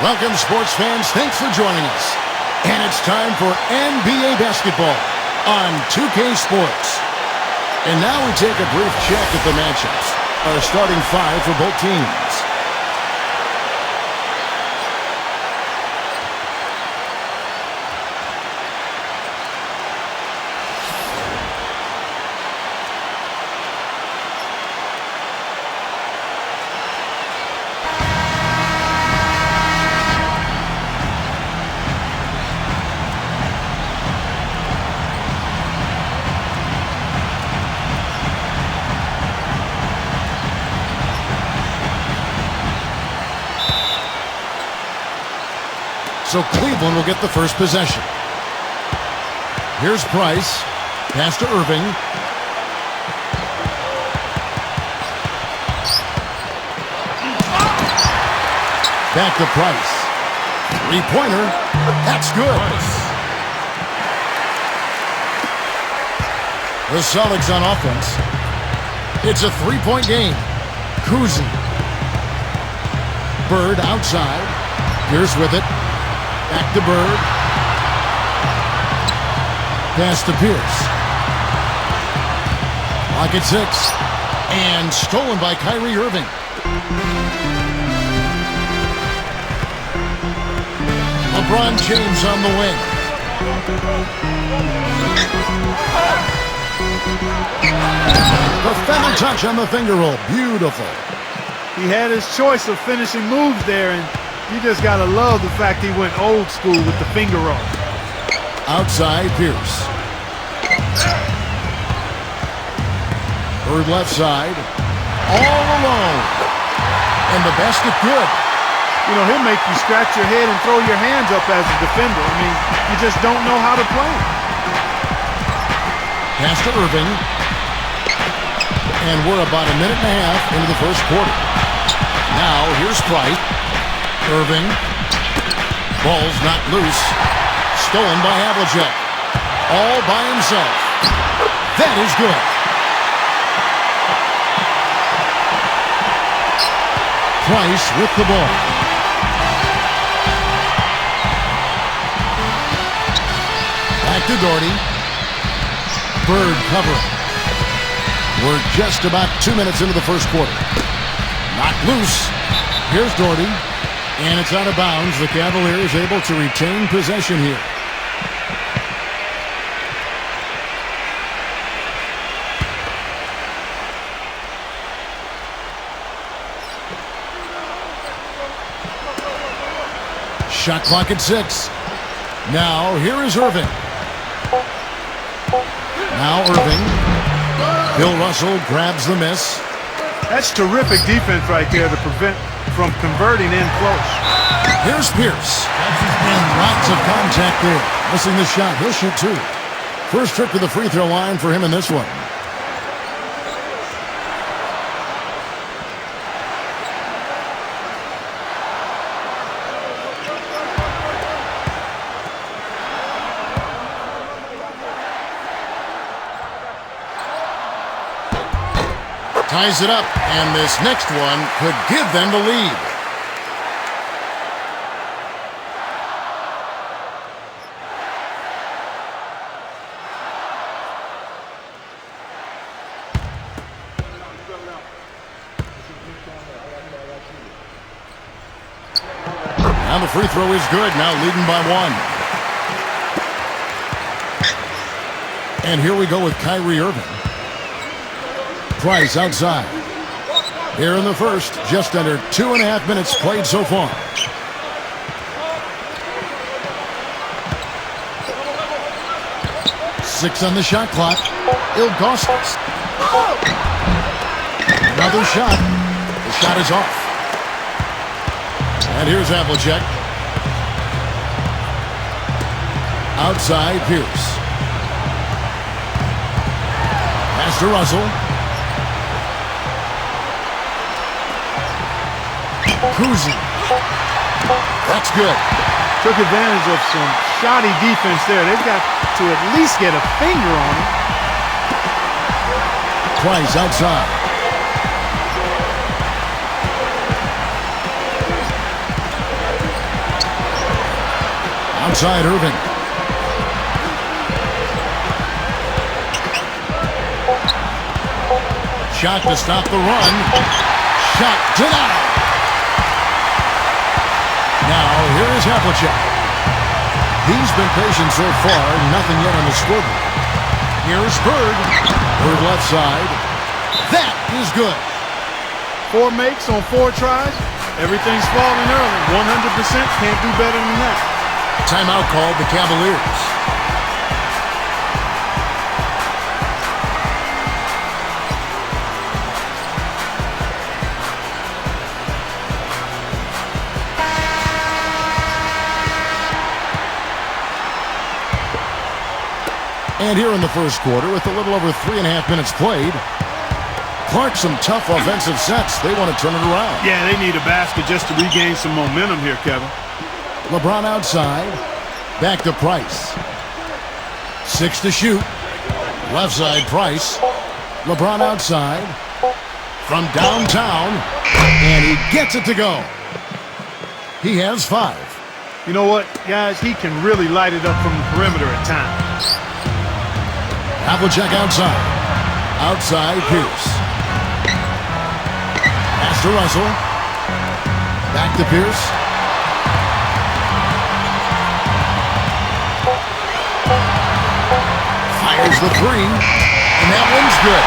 Welcome, sports fans. Thanks for joining us. And it's time for NBA basketball on 2K Sports. And now we take a brief check at the matchups. Our starting five for both teams. So Cleveland will get the first possession. Here's Price. Pass to Irving. Back to Price. Three-pointer. That's good. The Celtics on offense. It's a three-point game. Kuzi. Bird outside. Pierce with it. Back to Bird. Pass to Pierce. Lock at 6. And stolen by Kyrie Irving. LeBron James on the wing. The feather touch on the finger roll. Beautiful. He had his choice of finishing moves there, and you just got to love the fact he went old school with the finger roll. Outside, Pierce. Bird left side. All alone. And the basket good. You know, he'll make you scratch your head and throw your hands up as a defender. I mean, you just don't know how to play. Pass to Irving. And we're about a minute and a half into the first quarter. Now, here's Price. Irving. Ball's not loose. Stolen by Havlicek. All by himself. That is good. Price with the ball. Back to Doherty. Bird covering. We're just about 2 minutes into the first quarter. Knocked loose. Here's Doherty. And it's out of bounds. The Cavaliers able to retain possession here. Shot clock at 6. Now here is Irving. Now Irving. Bill Russell grabs the miss. That's terrific defense right there to prevent from converting in close. Here's Pierce. And lots of contact there. Missing the shot. He'll shoot 2. First trip to the free throw line for him in this one. Ties it up, and this next one could give them the lead. Now the free throw is good, now leading by 1. And here we go with Kyrie Irving. Price outside. Here in the first, just under 2.5 minutes played so far. Six on the shot clock. Ilgauskas. Another shot. The shot is off. And here's Havlicek. Outside, Pierce. Pass to Russell. Kuzi. That's good. Took advantage of some shoddy defense there. They've got to at least get a finger on him. Price outside. Outside Irving. Shot to stop the run. Shot denied. Now here is Havlicek. He's been patient so far. Nothing yet on the scoreboard. Here's Bird. Bird left side. That is good. 4 makes on 4 tries. Everything's falling early. 100%. Can't do better than that. Timeout called the Cavaliers. And here in the first quarter, with a little over 3.5 minutes played, Clark, some tough offensive sets. They want to turn it around. Yeah, they need a basket just to regain some momentum here, Kevin. LeBron outside. Back to Price. 6 to shoot. Left side, Price. LeBron outside. From downtown. And he gets it to go. He has 5. You know what, guys? He can really light it up from the perimeter at times. Havlicek outside. Outside, Pierce. Pass to Russell. Back to Pierce. Fires the 3. And that one's good.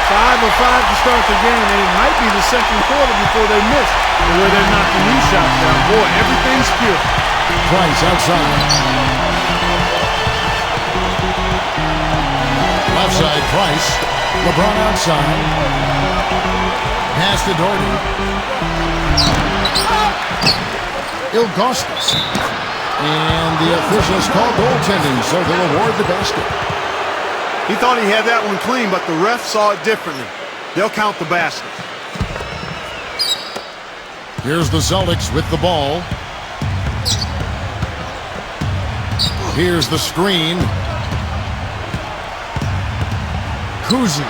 5 of 5 to start the game, and it might be the second quarter before they miss. The way they're knocking these shots down. Boy, everything's pure. Price outside. Left side, Price. LeBron outside. Pass to Doherty. Ilgauskas. And the officials call goaltending, so they'll award the basket. He thought he had that one clean, but the ref saw it differently. They'll count the basket. Here's the Celtics with the ball. Here's the screen. Kuzi.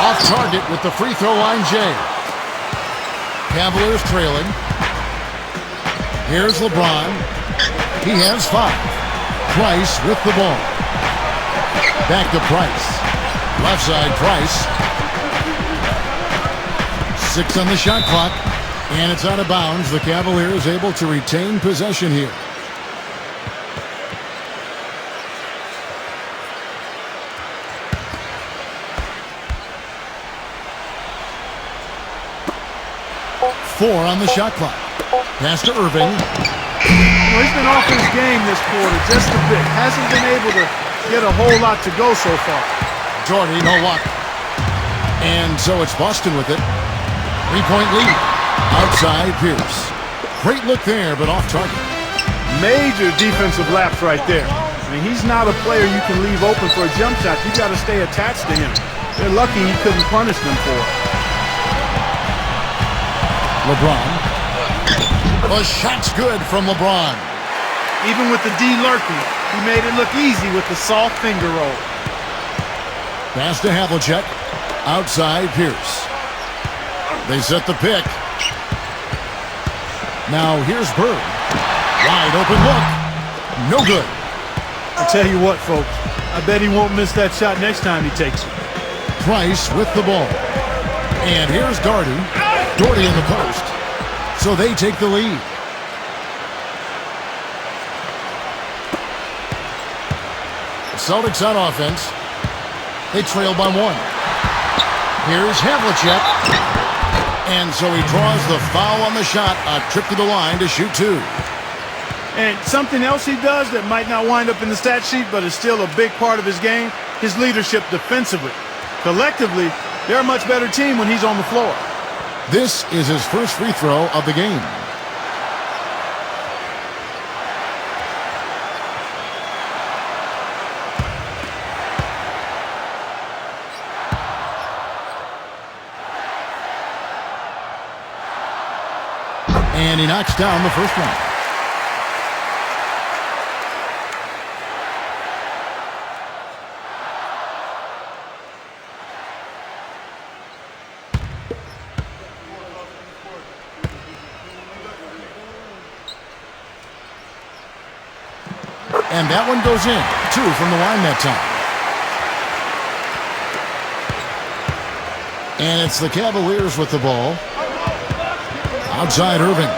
Off target with the free throw line, Jay. Cavaliers trailing. Here's LeBron. He has 5. Price with the ball. Back to Price. Left side, Price. 6 on the shot clock. And it's out of bounds. The Cavaliers able to retain possession here. Four on the shot clock. Pass to Irving. Well, he's been off his game this quarter just a bit. Hasn't been able to get a whole lot to go so far. Jordy, no luck. And so it's Boston with it. 3-point lead. Outside Pierce. Great look there, but off target. Major defensive lapse right there. I mean, he's not a player you can leave open for a jump shot. You got to stay attached to him. They're lucky he couldn't punish them for it. LeBron. The shot's good from LeBron. Even with the D lurking, he made it look easy with the soft finger roll. Pass to Havlicek. Outside Pierce. They set the pick. Now here's Bird. Wide open look. No good. I'll tell you what, folks. I bet he won't miss that shot next time he takes it. Price with the ball. And here's Doherty. Doherty in the post. So they take the lead. The Celtics on offense. They trail by 1. Here's Havlicek. And so he draws the foul on the shot. A trip to the line to shoot 2. And something else he does that might not wind up in the stat sheet, but is still a big part of his game, his leadership defensively. Collectively, they're a much better team when he's on the floor. This is his first free throw of the game. And he knocks down the first one. And that one goes in. 2 from the line that time. And it's the Cavaliers with the ball. Outside Irving.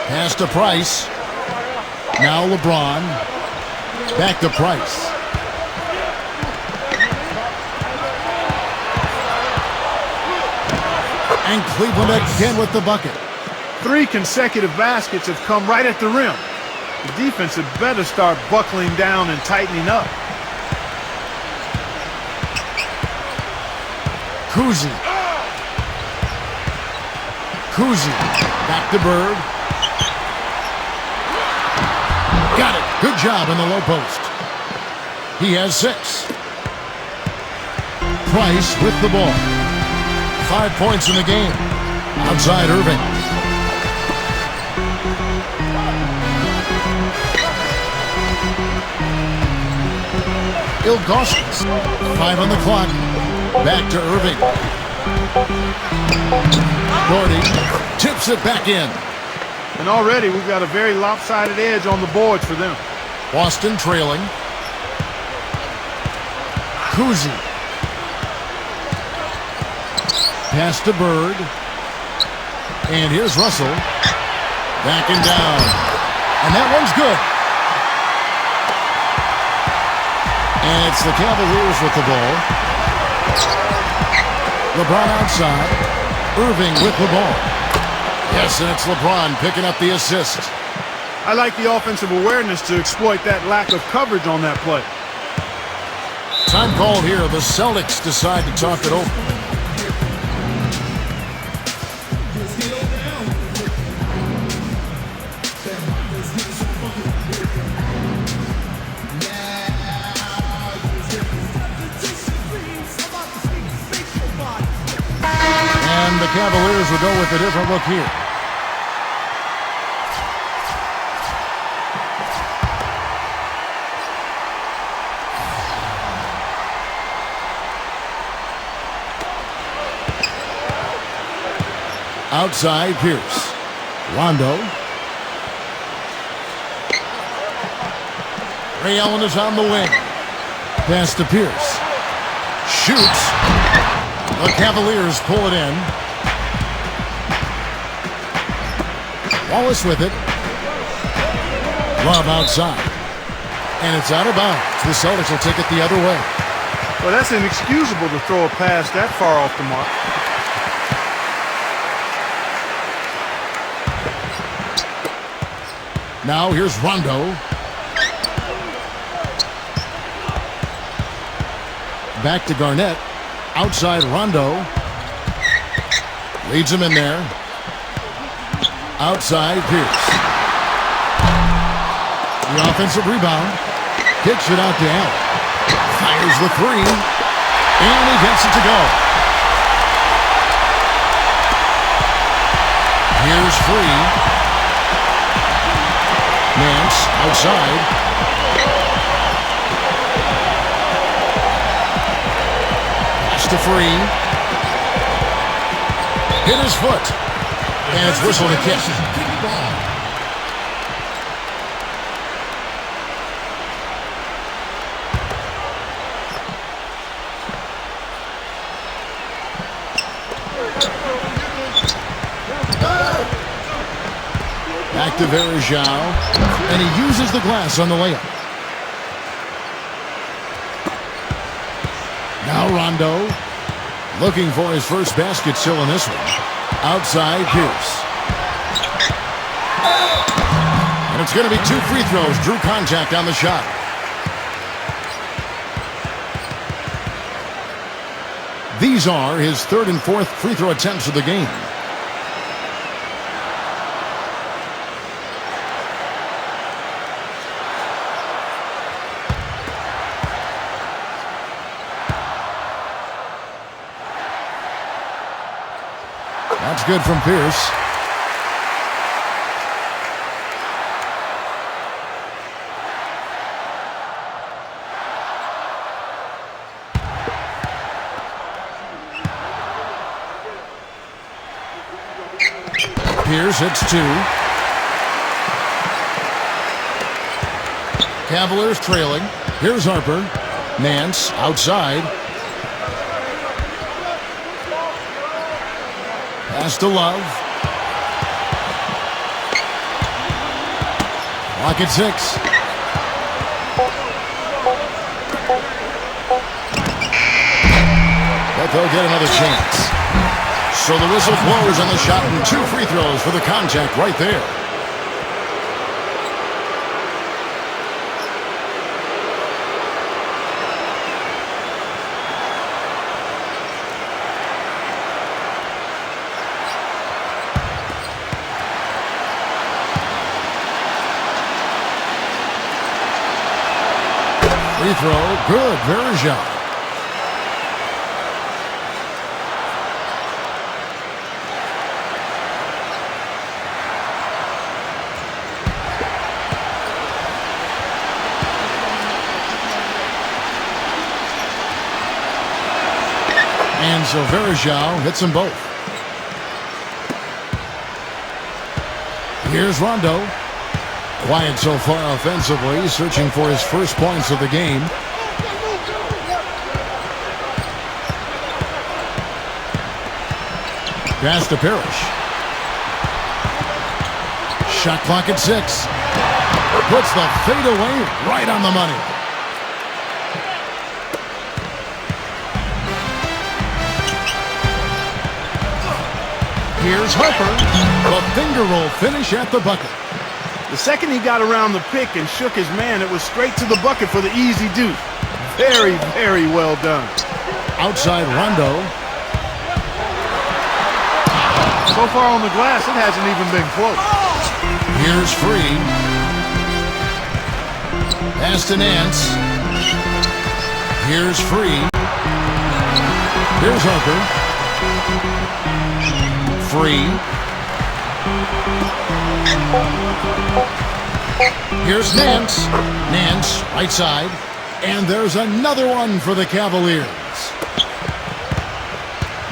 Pass to Price. Now LeBron. Back to Price. And Cleveland again with the bucket. 3 consecutive baskets have come right at the rim. The defense had better start buckling down and tightening up. Kuzi. Back to Bird. Got it. Good job in the low post. He has 6. Price with the ball. 5 points in the game. Outside Irving. Ilgauskas. 5 on the clock. Back to Irving. Gordy tips it back in. And already we've got a very lopsided edge on the boards for them. Boston trailing. Kuzi. Pass to Bird. And here's Russell. Backing down. And that one's good. And it's the Cavaliers with the ball. LeBron outside. Irving with the ball. Yes, and it's LeBron picking up the assist. I like the offensive awareness to exploit that lack of coverage on that play. Time call here. The Celtics decide to talk it over. And the Cavaliers will go with a different look here. Outside Pierce. Rondo. Ray Allen is on the wing. Pass to Pierce. Shoots. The Cavaliers pull it in. Wallace with it. Love outside. And it's out of bounds. The Celtics will take it the other way. Well, that's inexcusable to throw a pass that far off the mark. Now here's Rondo. Back to Garnett. Outside Rondo. Leads him in there. Outside Pierce. The offensive rebound. Kicks it out to Allen. Fires the 3. And he gets it to go. Here's Free. Nance outside. Pass to Free. Hit his foot. And it's whistled a kick. Back to Verjao, and he uses the glass on the layup. Now Rondo, looking for his first basket still in this one. Outside Pierce. And it's going to be 2 free throws. Drew contact on the shot. These are his 3rd and 4th free throw attempts of the game. That's good from Pierce. Pierce hits 2. Cavaliers trailing. Here's Harper. Nance outside. Pass to Love. Clock at 6. But they'll get another chance. So the whistle blows on the shot and 2 free throws for the contact right there. Free throw, good, Verja. And so Verja hits them both. Here's Rondo. Quiet so far offensively, searching for his first points of the game. Pass to Parrish. Shot clock at 6. Puts the fade away right on the money. Here's Harper. The finger roll finish at the bucket. The second he got around the pick and shook his man, it was straight to the bucket for the easy deuce. Very, very well done. Outside Rondo. So far on the glass, it hasn't even been close. Here's Free. Pass to Nance. Here's Free. Here's Harper. Free. Here's Nance. Nance, right side. And there's another one for the Cavaliers.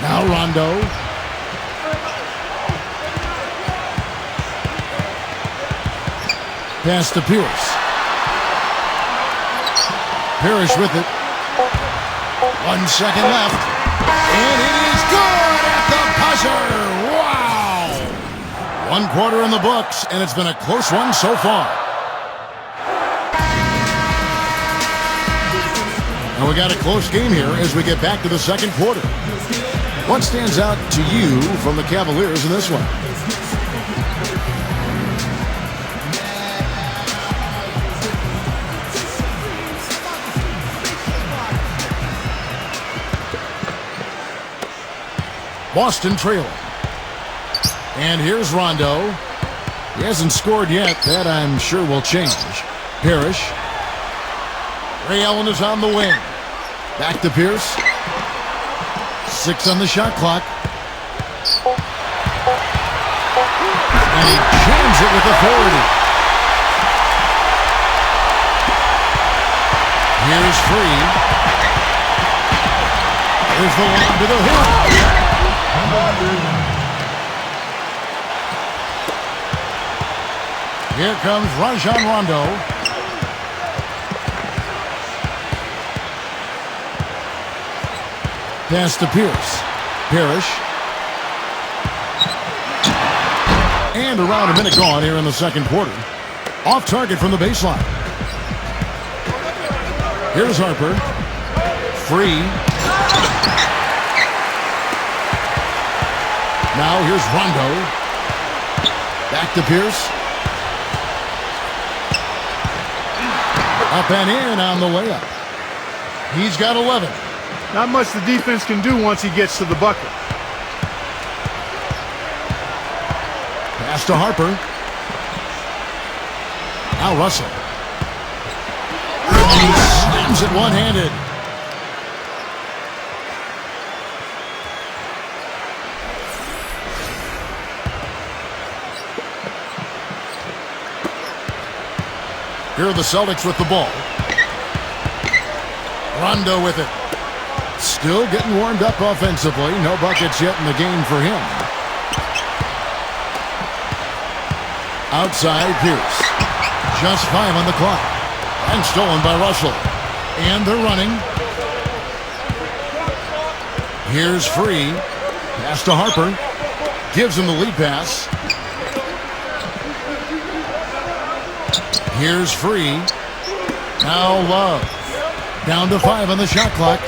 Now Rondo. Pass to Pierce. Parrish with it. 1 second left. And it is good at the buzzer. Wow! 1 quarter in the books, and it's been a close one so far. And we got a close game here as we get back to the second quarter. What stands out to you from the Cavaliers in this one? Boston trailing. And here's Rondo. He hasn't scored yet. That, I'm sure, will change. Parrish. Ray Allen is on the wing. Back to Pierce. 6 on the shot clock. And he jams it with authority. Here's Free. Here's the lob to the hoop. Here comes Rajon Rondo. Pass to Pierce. Parrish. And around a minute gone here in the second quarter. Off target from the baseline. Here's Harper. Free. Now here's Rondo. Back to Pierce. Up and in on the layup. He's got 11. Not much the defense can do once he gets to the bucket. Pass to Harper. Now Russell. And he slams it one-handed. Here are the Celtics with the ball. Rondo with it. Still getting warmed up offensively. No buckets yet in the game for him. Outside Pierce. Just 5 on the clock. And stolen by Russell. And they're running. Here's Free. Pass to Harper. Gives him the lead pass. Here's Free. Now Love. Down to 5 on the shot clock.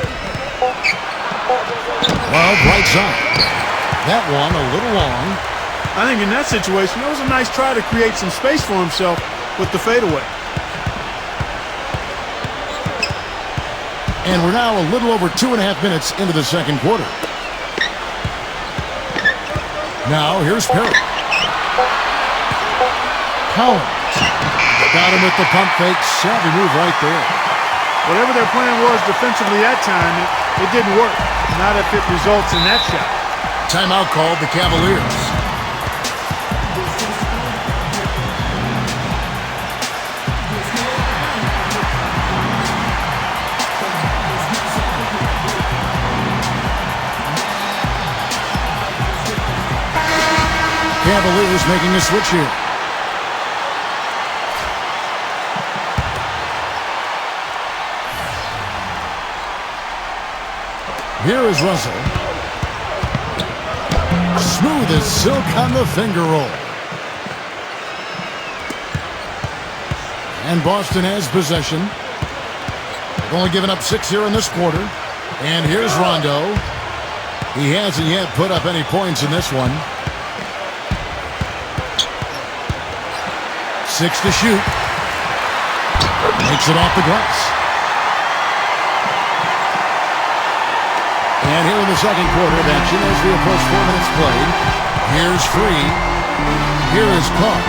Love right side. That one a little long. I think in that situation, it was a nice try to create some space for himself with the fadeaway. And we're now a little over 2.5 minutes into the second quarter. Now here's Perry. Collins. Got him with the pump fake. Savvy move right there. Whatever their plan was defensively that time, it didn't work. Not if it results in that shot. Timeout called the Cavaliers. Cavaliers making a switch here. Here is Russell. Smooth as silk on the finger roll. And Boston has possession. They've only given up 6 here in this quarter. And here's Rondo. He hasn't yet put up any points in this one. 6 to shoot. Makes it off the glass. And here in the second quarter of action as we approach 4 minutes played. Here's Free. Here is Carr.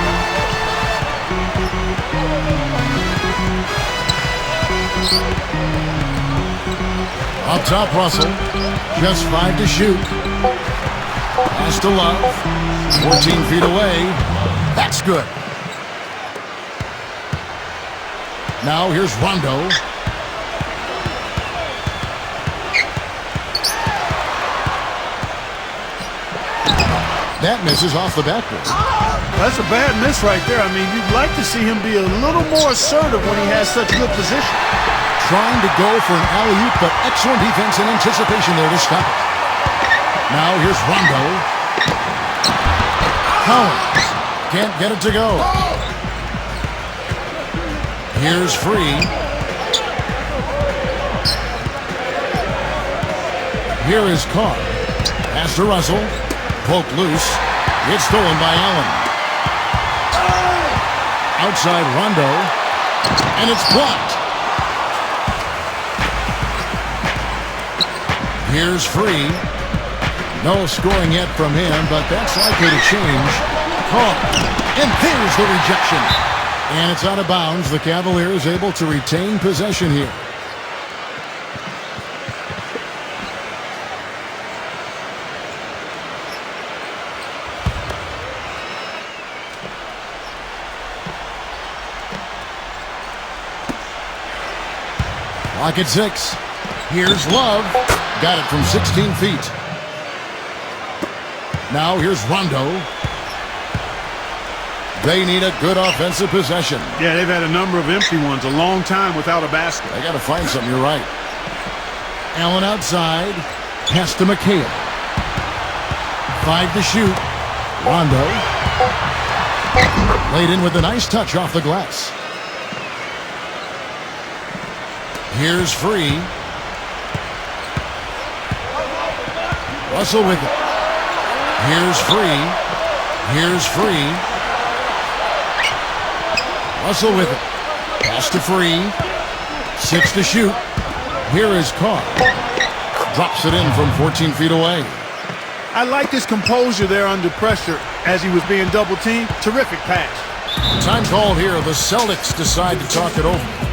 Up top, Russell. Just 5 to shoot. Pass to Love. 14 feet away. That's good. Now here's Rondo. That misses off the backboard. That's a bad miss right there. I mean, you'd like to see him be a little more assertive when he has such good position. Trying to go for an alley-oop, but excellent defense and anticipation there to stop it. Now here's Rondo. Collins can't get it to go. Here's Free. Here is Carr. Pass to Russell. Poked loose. It's stolen by Allen. Outside Rondo. And it's blocked. Here's Free. No scoring yet from him, but that's likely to change. Carr. And there's the rejection. And it's out of bounds. The Cavaliers able to retain possession here. Clock at 6. Here's Love. Got it from 16 feet. Now here's Rondo. They need a good offensive possession. Yeah, they've had a number of empty ones, a long time without a basket. They got to find something, you're right. Allen outside. Pass to McHale. 5 to shoot. Rondo. Laid in with a nice touch off the glass. Here's Free. Russell with it. Here's Free. Here's Free. Russell with it. Pass to Free. 6 to shoot. Here is Carr. Drops it in from 14 feet away. I like his composure there under pressure as he was being double-teamed. Terrific pass. Time called here. The Celtics decide to talk it over.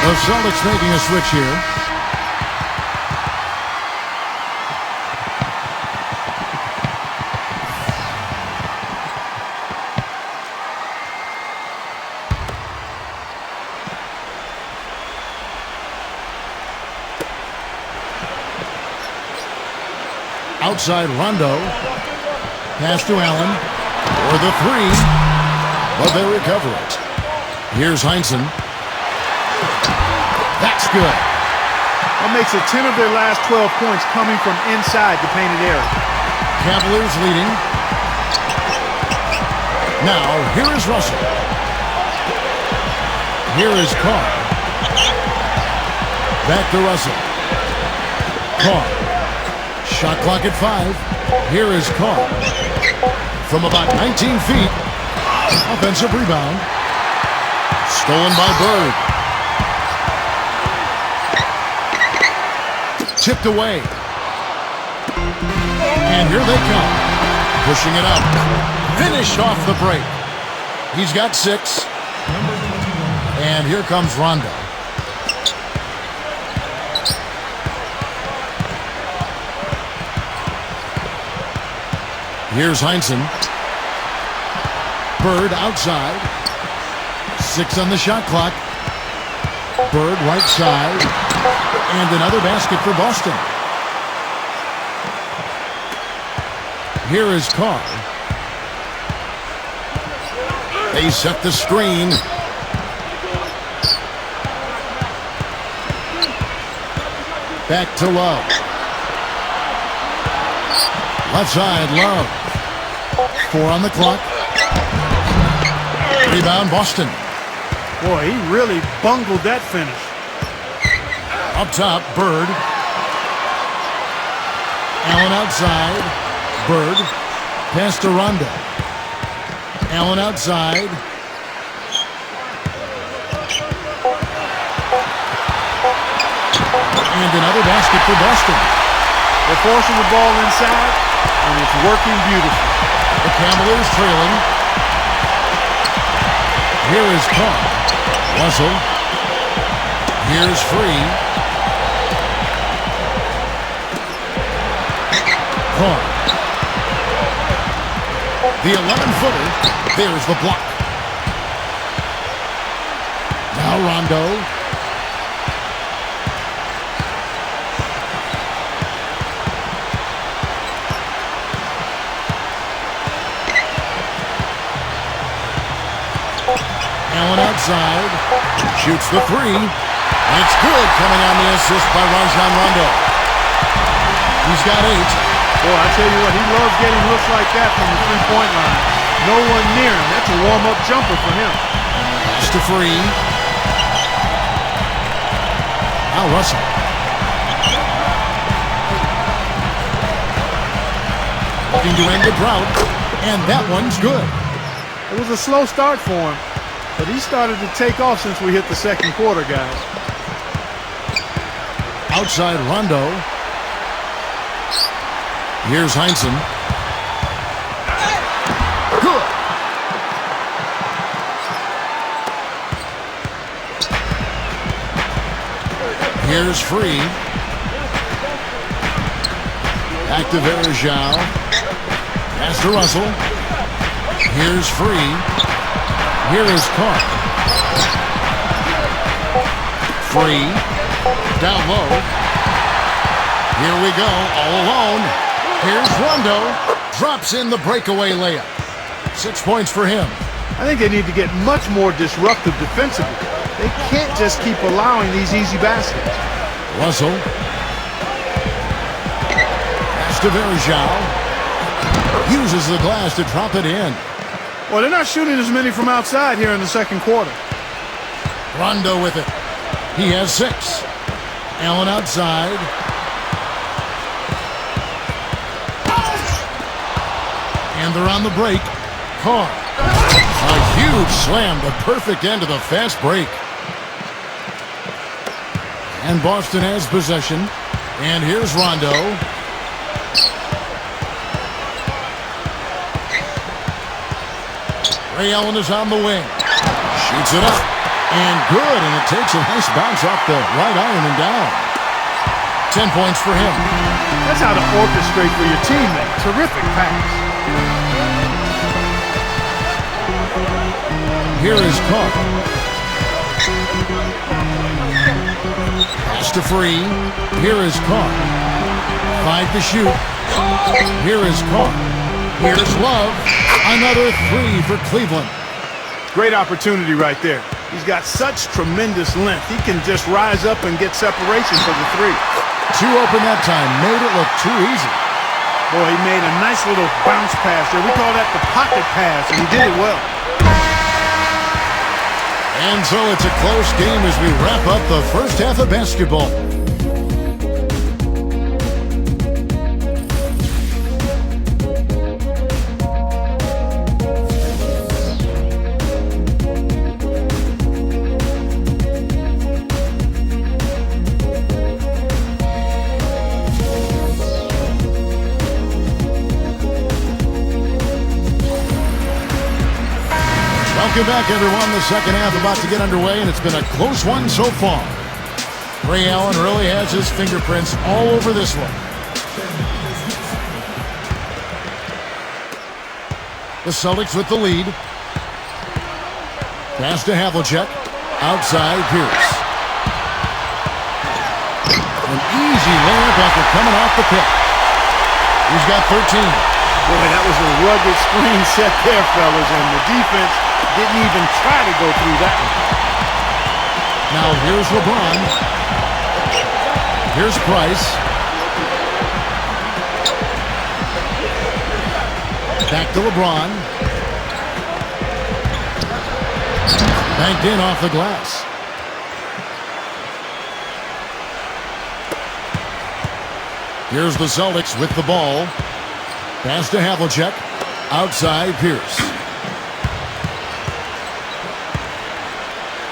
The Celtics making a switch here. Outside Rondo. Pass to Allen. For the three. But they recover it. Here's Heinsohn. That's good. That makes it 10 of their last 12 points coming from inside the painted area. Cavaliers leading. Now, here is Russell. Here is Carr. Back to Russell. Carr. Shot clock at 5. Here is Carr. From about 19 feet. Offensive rebound. Stolen by Bird. Tipped away. And here they come. Pushing it up. Finish off the break. He's got 6. And here comes Rondo. Here's Heinsohn. Bird outside. 6 on the shot clock. Bird right side. And another basket for Boston. Here is Carr. They set the screen. Back to Love. Left side, Love. 4 on the clock. Rebound, Boston. Boy, he really bungled that finish. Up top, Bird. Allen outside. Bird. Pass to Rondo. Allen outside. And another basket for Boston. They're forcing the ball inside, and it's working beautifully. The Cavaliers trailing. Here is Carr. Russell. Here's Free. Carr. The 11-footer. There's the block. Now Rondo. Allen outside. Shoots the 3. And it's good, coming on the assist by Rajon Rondo. He's got 8. Boy, I tell you what, he loves getting looks like that from the three-point line. No one near him. That's a warm-up jumper for him. Pass to Free. Now Russell. Looking to end the drought. And that one's good. It was a slow start for him, but he started to take off since we hit the second quarter, guys. Outside Rondo. Here's Heinsohn. Good. Here's Free. Back to Varejao. Pass to Russell. Here's Free. Here is Carr. Free. Down low. Here we go, all alone. Here's Rondo. Drops in the breakaway layup. 6 points for him. I think they need to get much more disruptive defensively. They can't just keep allowing these easy baskets. Russell. Pass to Varejao. Uses the glass to drop it in. Well, they're not shooting as many from outside here in the second quarter. Rondo with it. He has 6. Allen outside. And they're on the break. Carr. A huge slam, the perfect end of the fast break. And Boston has possession. And here's Rondo. Ray Allen is on the wing. Shoots it up. And good. And it takes a nice bounce off the right iron and down. 10 points for him. That's how to orchestrate for your teammate. Terrific pass. Here is Carr. Pass to Free. Here is Carr. 5 to shoot. Here is Carr. Here's Love. Another three for Cleveland. Great opportunity right there. He's got such tremendous length. He can just rise up and get separation for the three. Too open that time. Made it look too easy. Boy, he made a nice little bounce pass there. We call that the pocket pass, and he did it well. And so it's a close game as we wrap up the first half of basketball. Welcome back, everyone. The second half about to get underway, and it's been a close one so far. Ray Allen really has his fingerprints all over this one. The Celtics with the lead. Pass to Havlicek. Outside Pierce. An easy layup after coming off the pick. He's got 13. Boy, that was a rugged screen set there, fellas, and the defense didn't even try to go through that one. Now here's LeBron. Here's Price. Back to LeBron. Banked in off the glass. Here's the Celtics with the ball. Pass to Havlicek. Outside Pierce.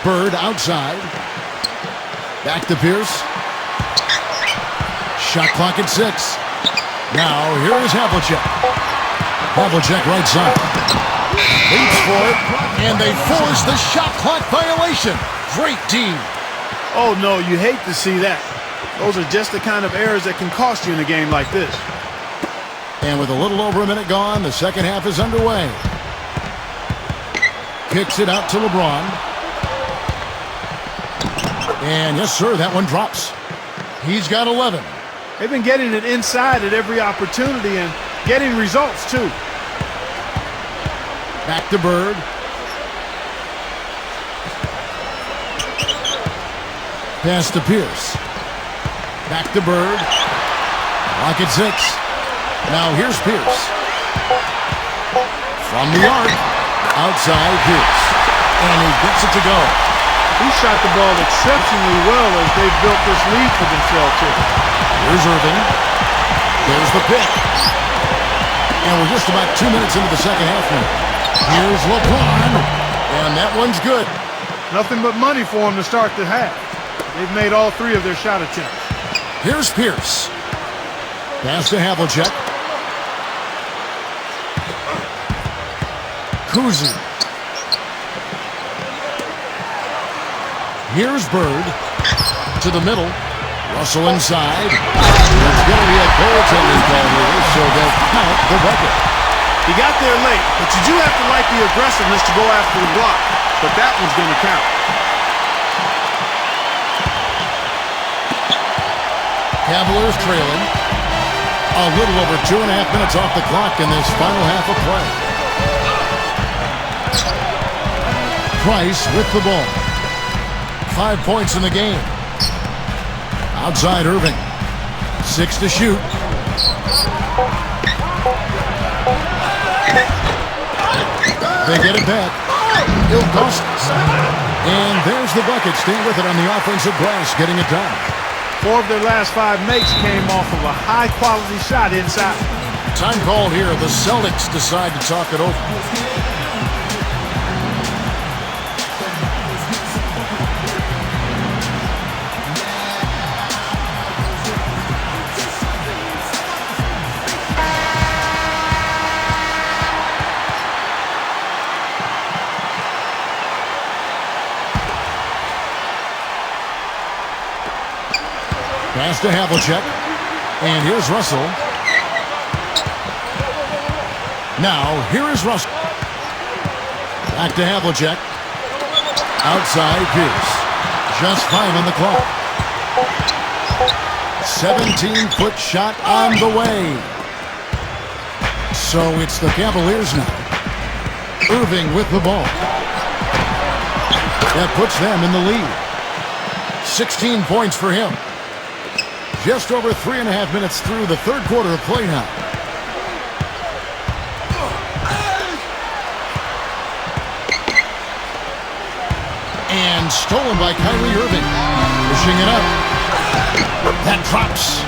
Bird outside. Back to Pierce. Shot clock at 6. Now here is Havlicek. Havlicek right side. Leaps for it, and they force the shot clock violation. Great team. Oh, no, you hate to see that. Those are just the kind of errors that can cost you in a game like this. And with a little over a minute gone, the second half is underway. Kicks it out to LeBron. And yes, sir, that one drops. He's got 11. They've been getting it inside at every opportunity and getting results, too. Back to Bird. Pass to Pierce. Back to Bird. Lock at 6. Now here's Pierce. From the arc. Outside Pierce. And he gets it to go. He shot the ball exceptionally well as they built this lead for themselves here. Here's Irving. There's the pick. And we're just about 2 minutes into the second half now. Here's LeBron. And that one's good. Nothing but money for him to start the half. They've made all 3 of their shot attempts. Here's Pierce. Pass to Havlicek. Kuzi. Here's Bird. To the middle. Russell inside. It's going to be a goaltending call here, so they'll count the bucket. He got there late, but you do have to like the aggressiveness to go after the block. But that one's going to count. Cavaliers trailing. A little over 2.5 minutes off the clock in this final half of play. Price with the ball. 5 points in the game. Outside Irving. 6 to shoot. They get it back. Ilgauskas. And there's the bucket. Staying with it on the offensive glass, getting it done. 4 of their last 5 makes came off of a high-quality shot inside. Time called here. The Celtics decide to talk it over. Pass to Havlicek. And here's Russell. Now, here is Russell. Back to Havlicek. Outside Pierce. Just 5 on the clock. 17-foot shot on the way. So it's the Cavaliers now. Irving with the ball. That puts them in the lead. 16 points for him. Just over 3.5 minutes through the third quarter of play now. And stolen by Kyrie Irving. Pushing it up. That drops.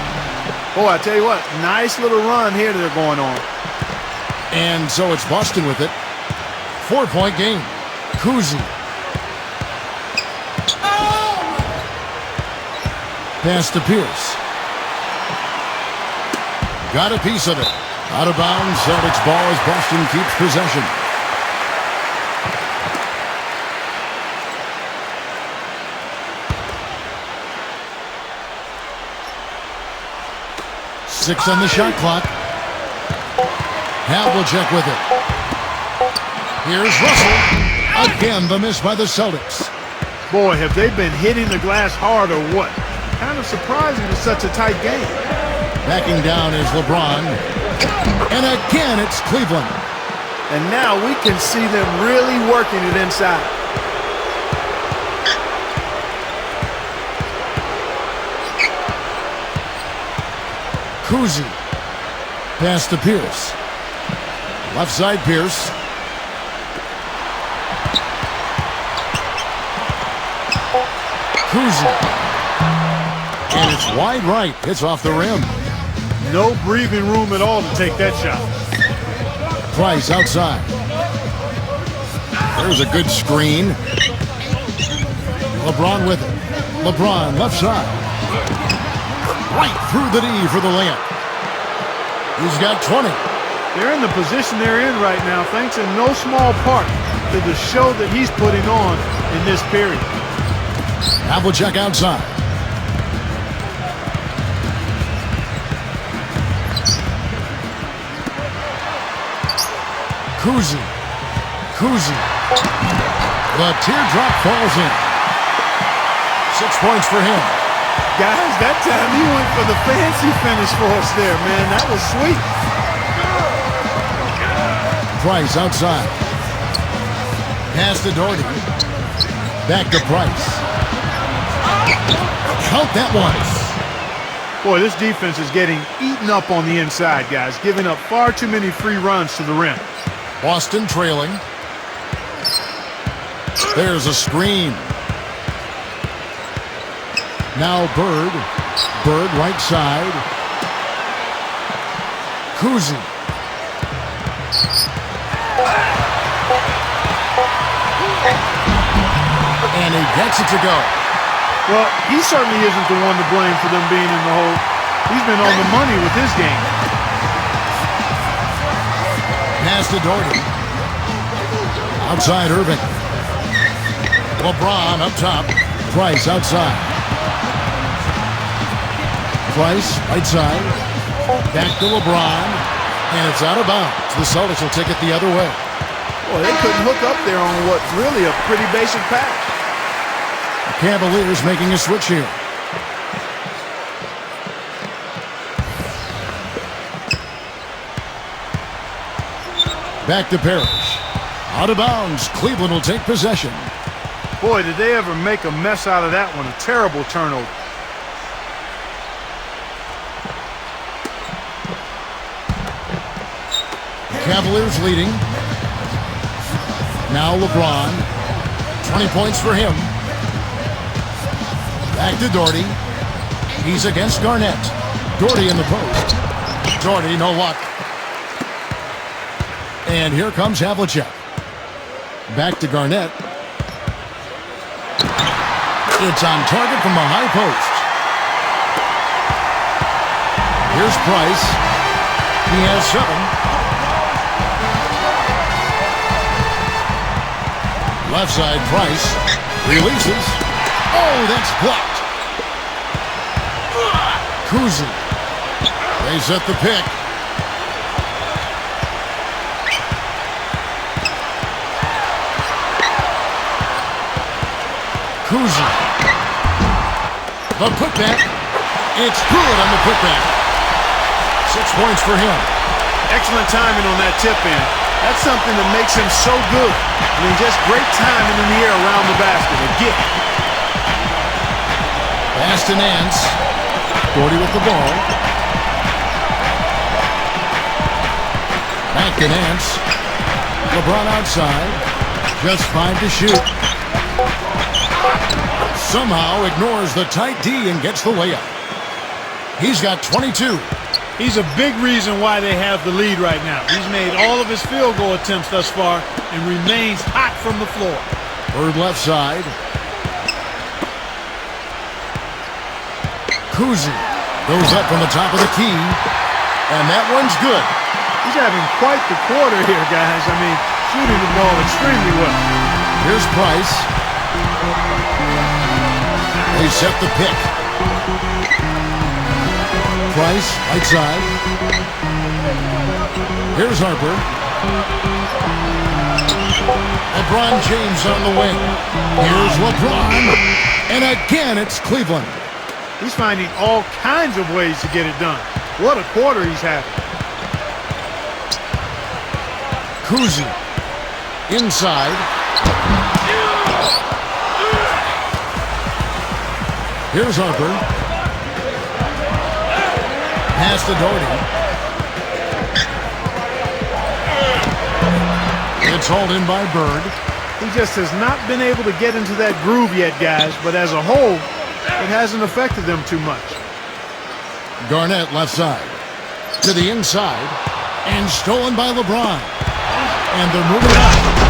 Oh, I tell you what, nice little run here that they're going on. And so it's Boston with it. 4-point game. Kuzi. Pass to Pierce. Got a piece of it. Out of bounds. Celtics ball as Boston keeps possession. Six on the shot clock. Havlicek with it. Here's Russell. Again, the miss by the Celtics. Boy, have they been hitting the glass hard or what? Kind of surprising it's such a tight game. Backing down is LeBron. And again, it's Cleveland. And now we can see them really working it inside. Kuzi. Pass to Pierce. Left side Pierce. Kuzi. And it's wide right. It's off the rim. No breathing room at all to take that shot. Price outside. There's a good screen. LeBron with it. LeBron left side. Right through the D for the layup. He's got 20. They're in the position they're in right now thanks in no small part to the show that he's putting on in this period. Havlicek outside. Kuzi. Kuzi. The teardrop falls in. 6 points for him. Guys, that time he went for the fancy finish for us there, man. That was sweet. Price outside. Pass to Doherty. Back to Price. Count that once. Boy, this defense is getting eaten up on the inside, guys. Giving up far too many free runs to the rim. Boston trailing. There's a screen. Now Bird. Bird right side. Kuzi. And he gets it to go. Well, he certainly isn't the one to blame for them being in the hole. He's been on the money with his game. Pass to Doherty. Outside Irving. LeBron up top. Price outside. Price right side. Back to LeBron. And it's out of bounds. The Celtics will take it the other way. Boy, they couldn't hook up there on what's really a pretty basic pass. The Cavaliers making a switch here. Back to Parrish. Out of bounds. Cleveland will take possession. Boy, did they ever make a mess out of that one. A terrible turnover. Cavaliers leading. Now LeBron. 20 points for him. Back to Doherty. He's against Garnett. Doherty in the post. Doherty, no luck. And here comes Havlicek. Back to Garnett. It's on target from the high post. Here's Price. He has 7. Left side, Price releases. Oh, that's blocked. Kuzi. They set the pick. Kuzi. The putback. It's good on the putback. 6 points for him. Excellent timing on that tip in. That's something that makes him so good. I mean, just great timing in the air around the basket. A gift. Pass to Nance. Doherty with the ball. Back to Nance. LeBron outside. Just 5 to shoot. Somehow ignores the tight D and gets the layup. He's got 22. He's a big reason why they have the lead right now. He's made all of his field goal attempts thus far and remains hot from the floor. Bird left side. Kuzi goes up from the top of the key, and that one's good. He's having quite the quarter here, guys. I mean, shooting the ball extremely well. Here's Price. They set the pick. Price, right side. Here's Harper. LeBron James on the wing. Here's LeBron. And again, it's Cleveland. He's finding all kinds of ways to get it done. What a quarter he's having. Kuzi. Inside. Here's Harper. Pass to Doherty. It's hauled in by Bird. He just has not been able to get into that groove yet, guys, but as a whole, it hasn't affected them too much. Garnett left side. To the inside. And stolen by LeBron. And they're moving up.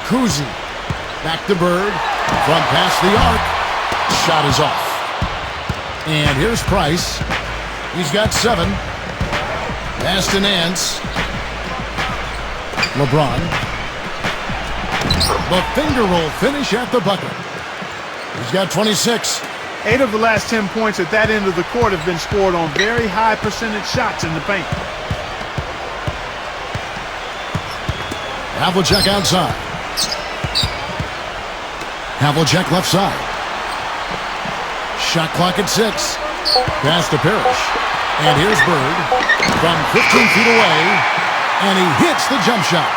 Kuzi. Back to Bird. From past the arc. Shot is off. And here's Price. He's got 7. Pass to Nance. LeBron. The finger roll finish at the bucket. He's got 26. 8 of the last 10 points at that end of the court have been scored on very high percentage shots in the paint. Havlicek outside. Havlicek left side. Shot clock at 6. Pass to Parrish. And here's Bird from 15 feet away. And he hits the jump shot.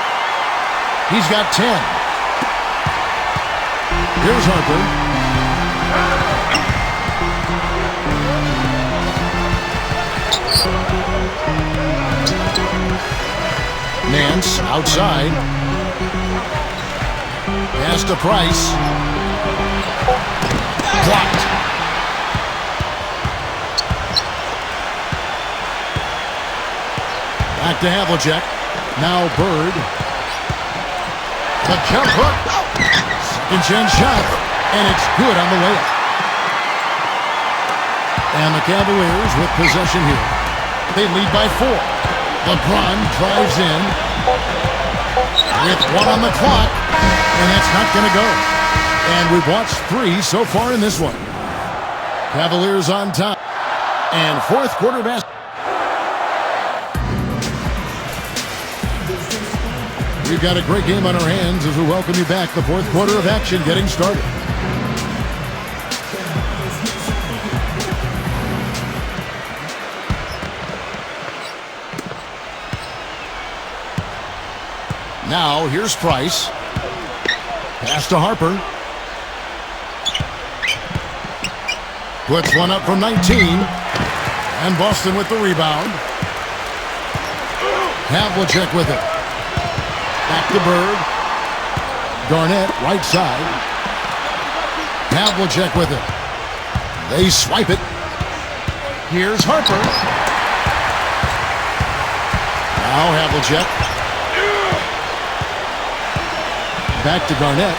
He's got 10. Here's Harper. Nance outside. Pass to Price. Blocked. Back to Havlicek. Now Bird. The jump hook. Second chance shot. And it's good on the layup. And the Cavaliers with possession here. They lead by 4. LeBron drives in. With 1 on the clock. And that's not going to go. And we've watched 3 so far in this one. Cavaliers on top. And fourth quarter basketball. We've got a great game on our hands as we welcome you back. The fourth quarter of action getting started. Now here's Price. Pass to Harper. Puts one up from 19. And Boston with the rebound. Havlicek with it. Back to Bird. Garnett, right side. Havlicek with it. They swipe it. Here's Harper. Now Havlicek. Back to Garnett.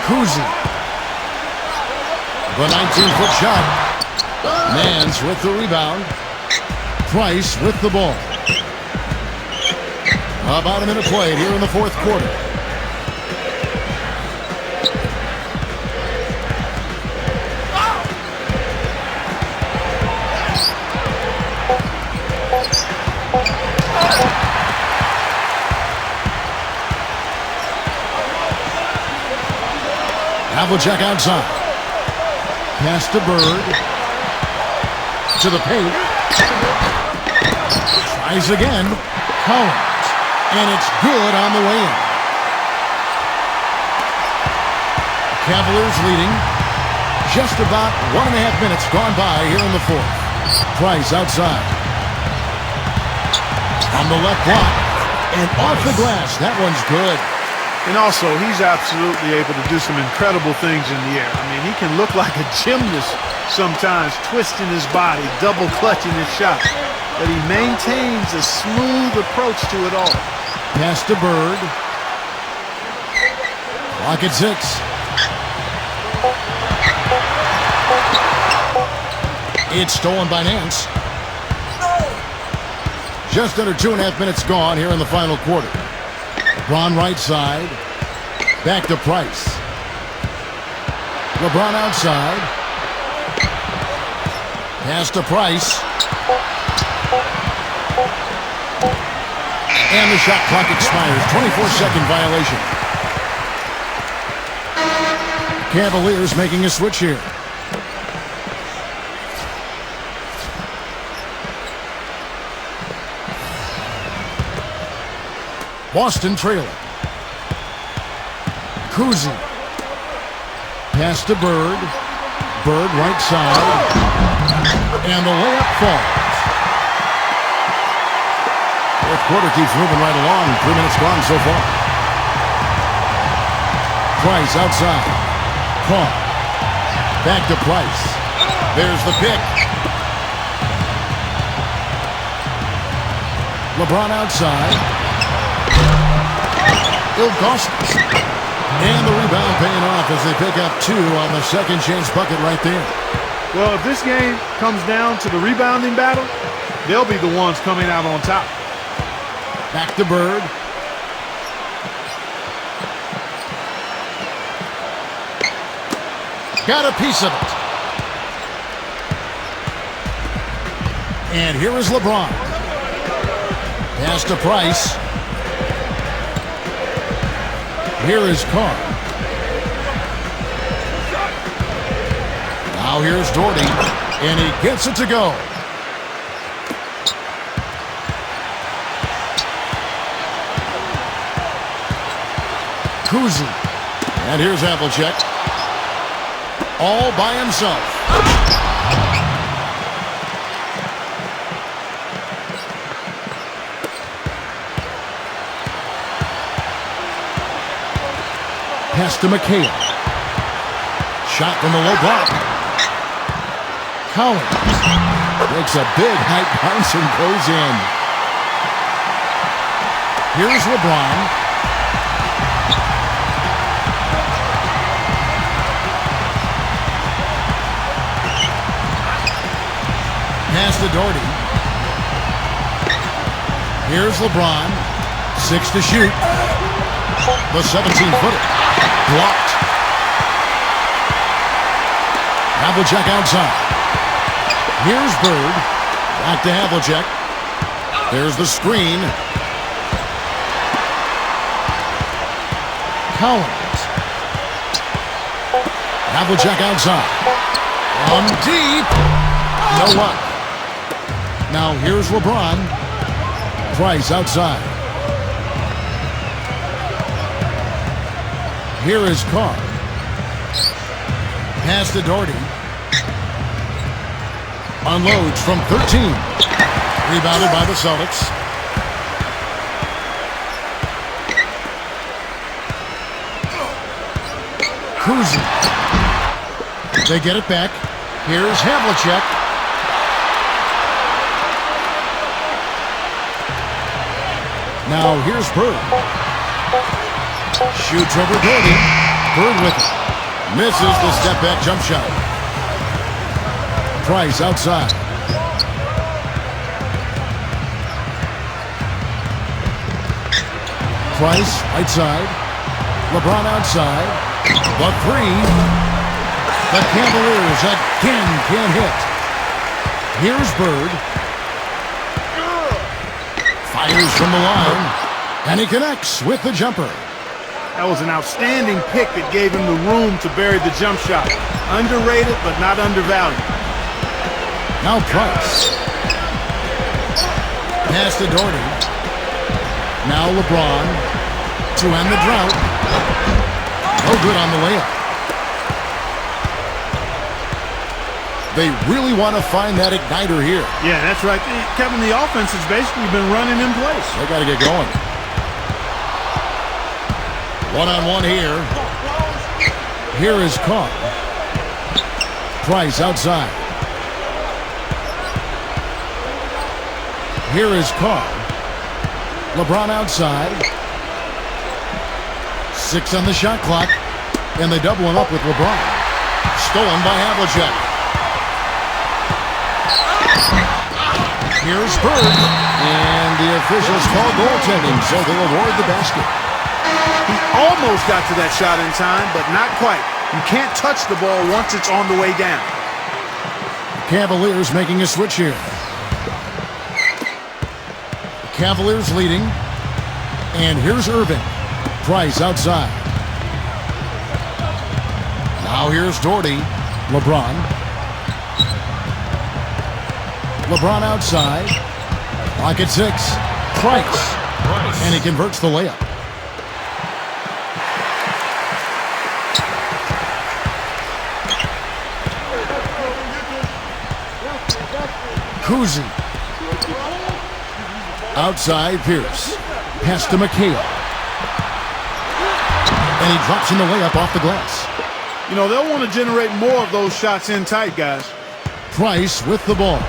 Kuzi. The 19-foot shot. Nance with the rebound. Price with the ball. About a minute played here in the fourth quarter. Havlicek outside. Pass to Bird. To the paint. Tries again. Collins. And it's good on the way in. Cavaliers leading. Just about 1.5 minutes gone by here in the fourth. Price outside. On the left block. And off the glass. That one's good. And also, he's absolutely able to do some incredible things in the air. I mean, he can look like a gymnast sometimes, twisting his body, double clutching his shot. But he maintains a smooth approach to it all. Pass to Bird. Clock at 6. It's stolen by Nance. Just under 2.5 minutes gone here in the final quarter. LeBron right side. Back to Price. LeBron outside. Pass to Price. And the shot clock expires. 24-second violation. Cavaliers making a switch here. Boston trailing. Kuzi. Pass to Bird. Bird right side. And the layup falls. Fourth quarter keeps moving right along. 3 minutes gone so far. Price outside. Paul. Back to Price. There's the pick. LeBron outside. Ilgauskas. And the rebound paying off as they pick up 2 on the second chance bucket right there. Well, if this game comes down to the rebounding battle, they'll be the ones coming out on top. Back to Bird. Got a piece of it. And here is LeBron. Pass to Price. Here is Carr. Now here's Doherty, and he gets it to go. Kuzi. And here's Havlicek. All by himself. Pass to McHale. Shot from the low block. Collins makes a big height bounce and goes in. Here's LeBron. Pass to Doherty. Here's LeBron. 6 to shoot. The 17-footer. Blocked. Havlicek outside. Here's Bird. Back to Havlicek. There's the screen. Collins. Havlicek outside. On deep. No luck. Now here's LeBron. Price outside. Here is Carr. Pass to Doherty. Unloads from 13. Rebounded by the Celtics. Kuzi. They get it back. Here's Havlicek. Now here's Bird. Shoots over Doherty. Bird with it. Misses the step-back jump shot. Price outside. Price right side. LeBron outside. The 3. The Cavaliers again can't hit. Here's Bird. Fires from the line. And he connects with the jumper. That was an outstanding pick that gave him the room to bury the jump shot. Underrated, but not undervalued. Now Price. Pass to Doherty. Now LeBron to end the drought. No good on the layup. They really want to find that igniter here. Yeah, that's right. Kevin, the offense has basically been running in place. They got to get going. One-on-one here. Here is Carr. Price outside. Here is Carr. LeBron outside. 6 on the shot clock. And they double him up with LeBron. Stolen by Havlicek. Here's Bird. And the officials call goaltending, so they'll award the basket. He almost got to that shot in time, but not quite. You can't touch the ball once it's on the way down. Cavaliers making a switch here. Cavaliers leading. And here's Irving. Price outside. Now here's Doherty. LeBron. LeBron outside. Clock at 6. Price. And he converts the layup. Kuzi. Outside Pierce. Pass to McHale. And he drops in the layup off the glass. You know, they'll want to generate more of those shots in tight, guys. Price with the ball.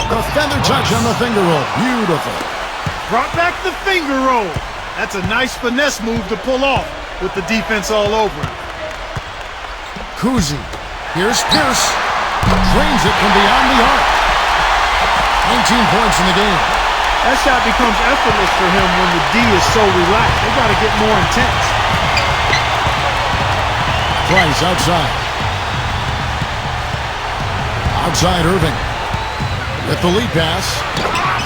The feather touch on the finger roll. Beautiful. Brought back the finger roll. That's a nice finesse move to pull off with the defense all over him. Kuzi. Here's Pierce. Drains it from beyond the arc. 19 points in the game. That shot becomes effortless for him when the D is so relaxed. They got to get more intense. Price outside. Outside Irving. With the lead pass.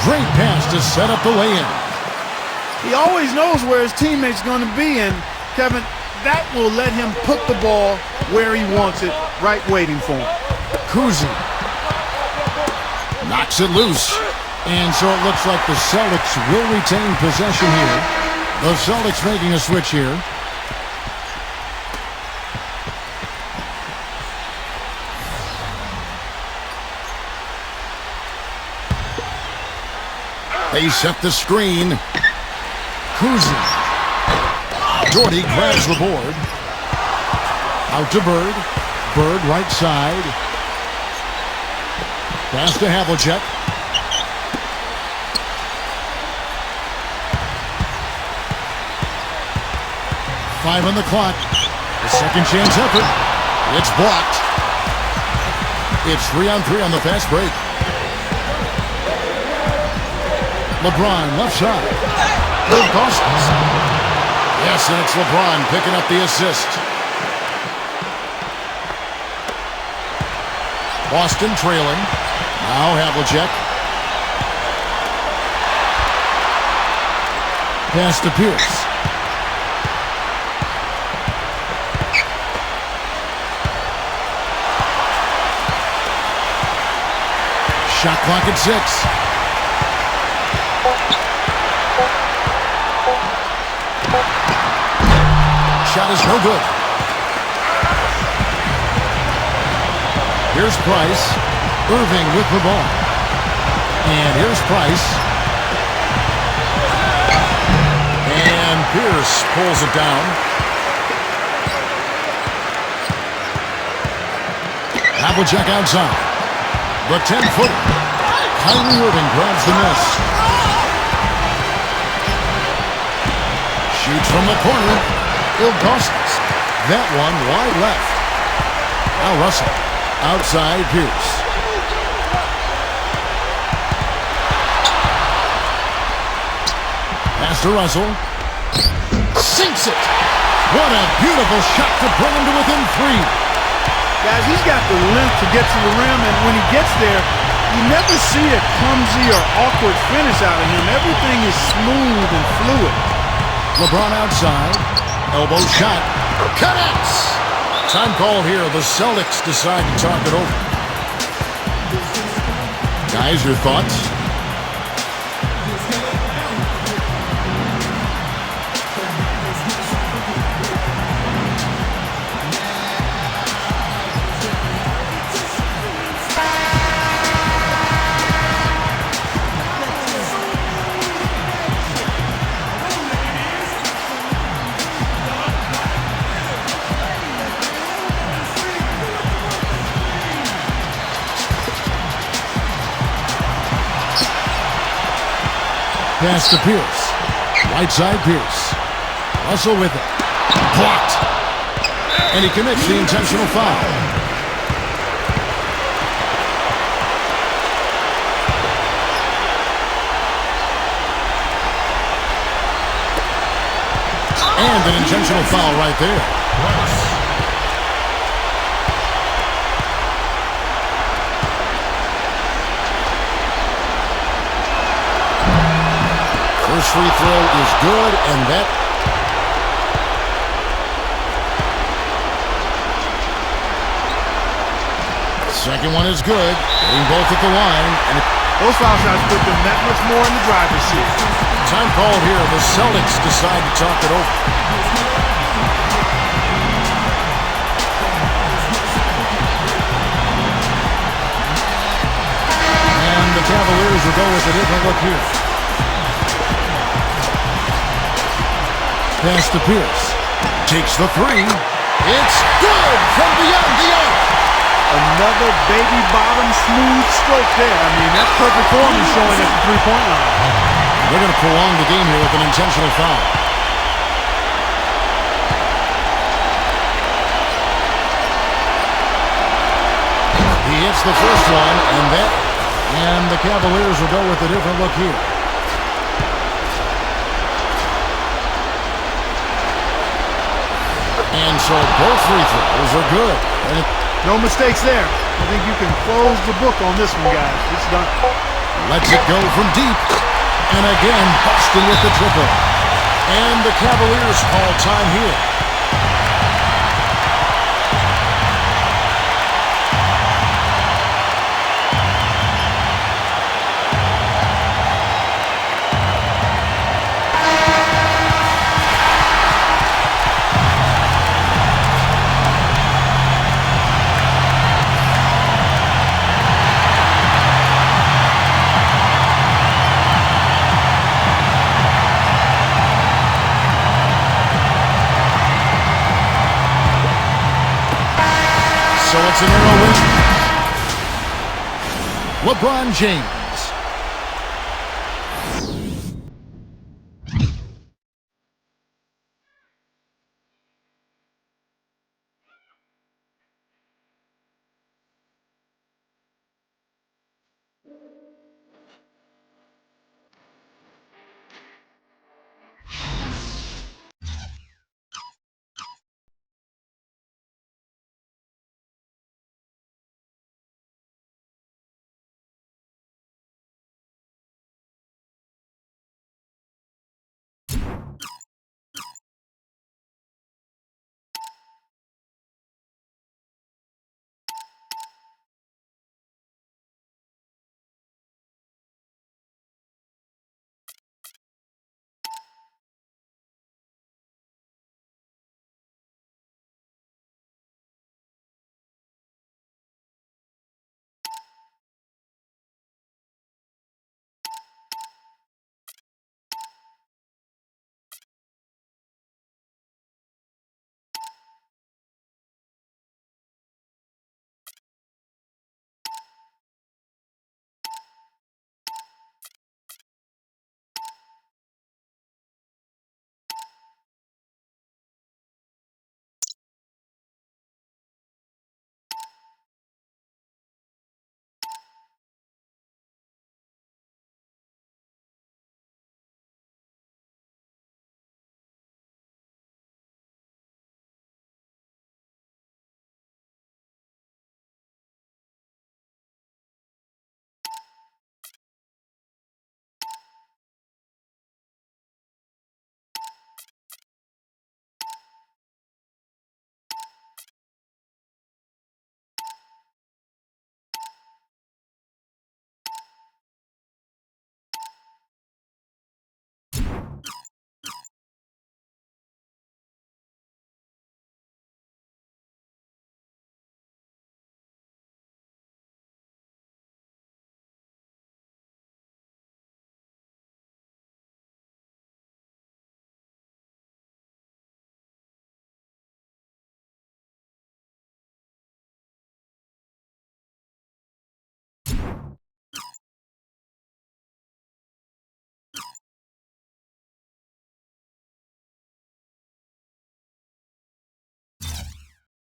Great pass to set up the lay-in. He always knows where his teammate's going to be, and Kevin, that will let him put the ball where he wants it, right waiting for him. Kuzi knocks it loose. And so it looks like the Celtics will retain possession here. The Celtics making a switch here. They set the screen. Kuzi. Doherty grabs the board. Out to Bird. Bird right side. Pass to Havlicek. Five on the clock. The second chance effort. It's blocked. It's 3-on-3 on the fast break. LeBron left side. Good Costas. Yes, and it's LeBron picking up the assist. Boston trailing. Now Havlicek. Pass to Pierce. Shot clock at 6. Shot is no good. Here's Price. Irving with the ball. And here's Price. And Pierce pulls it down. Havlicek outside. The 10-footer. Kyrie Irving grabs the miss. Shoots from the corner. Ilgauskas. That one wide left. Now Russell. Outside Pierce. Pass to Russell. Sinks it. What a beautiful shot to bring him to within 3. Guys, he's got the length to get to the rim, and when he gets there, you never see a clumsy or awkward finish out of him. Everything is smooth and fluid. LeBron outside. Elbow shot. Connects. Time called here. The Celtics decide to talk it over. Guys, your thoughts? Pass to Pierce. Right side Pierce. Russell with it. Blocked. And he commits the intentional foul. And an intentional foul right there. First free throw is good, and that... Second one is good. Getting both at the line. And those foul shots put them that much more in the driver's seat. Time called here. The Celtics decide to talk it over. And the Cavaliers will go with a different look here. Pass to Pierce. Takes the three. It's good from beyond the arc. Another baby bottom smooth stroke there. I mean, that's perfect form he's showing at the three-point line. They're going to prolong the game here with an intentional foul. He hits the first one, and the Cavaliers will go with a different look here. And so both free throws are good. No mistakes there. I think you can close the book on this one, guys. It's done. Lets it go from deep. And again, Boston with the triple. And the Cavaliers call time here. So it's an arrow win. LeBron James.